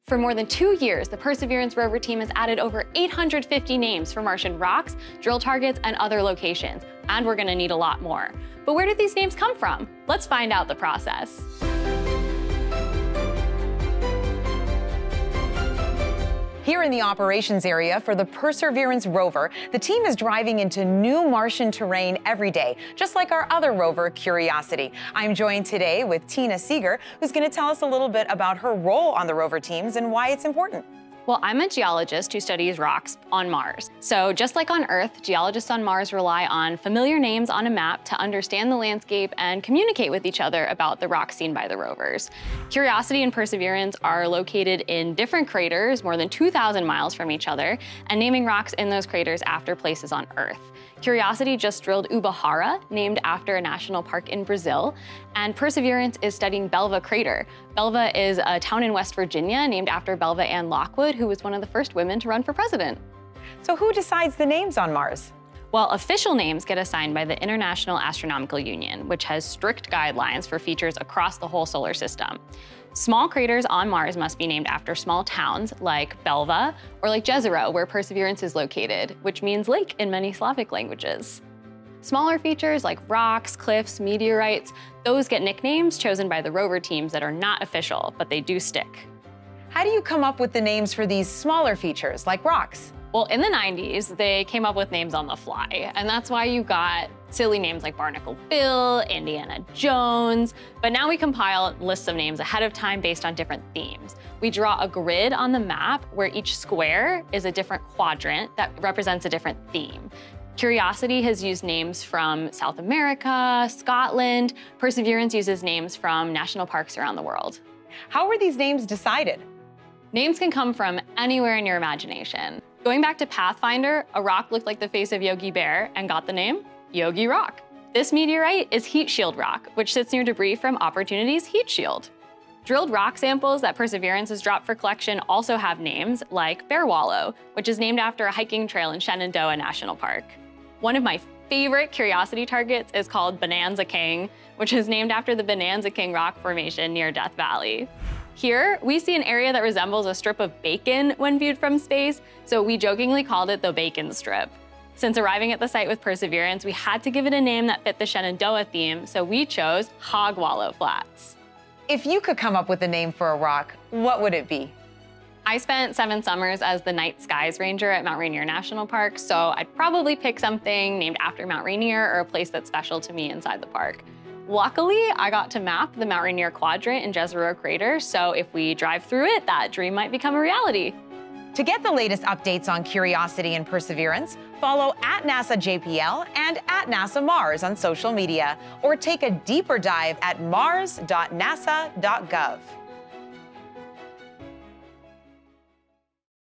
For more than 2 years, the Perseverance rover team has added over 850 names for Martian rocks, drill targets, and other locations, and we're gonna need a lot more. But where did these names come from? Let's find out the process. Here in the operations area for the Perseverance rover, the team is driving into new Martian terrain every day, just like our other rover, Curiosity. I'm joined today with Tina Seeger, who's going to tell us a little bit about her role on the rover teams and why it's important. Well, I'm a geologist who studies rocks on Mars. So just like on Earth, geologists on Mars rely on familiar names on a map to understand the landscape and communicate with each other about the rocks seen by the rovers. Curiosity and Perseverance are located in different craters, more than 2,000 miles from each other, and naming rocks in those craters after places on Earth. Curiosity just drilled Ubahara, named after a national park in Brazil, and Perseverance is studying Belva Crater. Belva is a town in West Virginia named after Belva Ann Lockwood, who was one of the first women to run for president. So who decides the names on Mars? Well, official names get assigned by the International Astronomical Union, which has strict guidelines for features across the whole solar system. Small craters on Mars must be named after small towns like Belva or like Jezero, where Perseverance is located, which means lake in many Slavic languages. Smaller features like rocks, cliffs, meteorites, those get nicknames chosen by the rover teams that are not official, but they do stick. How do you come up with the names for these smaller features like rocks? Well, in the 90s, they came up with names on the fly, and that's why you got silly names like Barnacle Bill, Indiana Jones, but now we compile lists of names ahead of time based on different themes. We draw a grid on the map where each square is a different quadrant that represents a different theme. Curiosity has used names from South America, Scotland. Perseverance uses names from national parks around the world. How were these names decided? Names can come from anywhere in your imagination. Going back to Pathfinder, a rock looked like the face of Yogi Bear and got the name Yogi Rock. This meteorite is Heat Shield Rock, which sits near debris from Opportunity's Heat Shield. Drilled rock samples that Perseverance has dropped for collection also have names like Bear Wallow, which is named after a hiking trail in Shenandoah National Park. One of my favorite Curiosity targets is called Bonanza King, which is named after the Bonanza King rock formation near Death Valley. Here, we see an area that resembles a strip of bacon when viewed from space, so we jokingly called it the Bacon Strip. Since arriving at the site with Perseverance, we had to give it a name that fit the Shenandoah theme, so we chose Hog Wallow Flats. If you could come up with a name for a rock, what would it be? I spent 7 summers as the Night Skies Ranger at Mount Rainier National Park, so I'd probably pick something named after Mount Rainier or a place that's special to me inside the park. Luckily, I got to map the Mount Rainier quadrant in Jezero Crater, so if we drive through it, that dream might become a reality. To get the latest updates on Curiosity and Perseverance, follow @NASA-JPL and @NASA-Mars on social media, or take a deeper dive at mars.nasa.gov.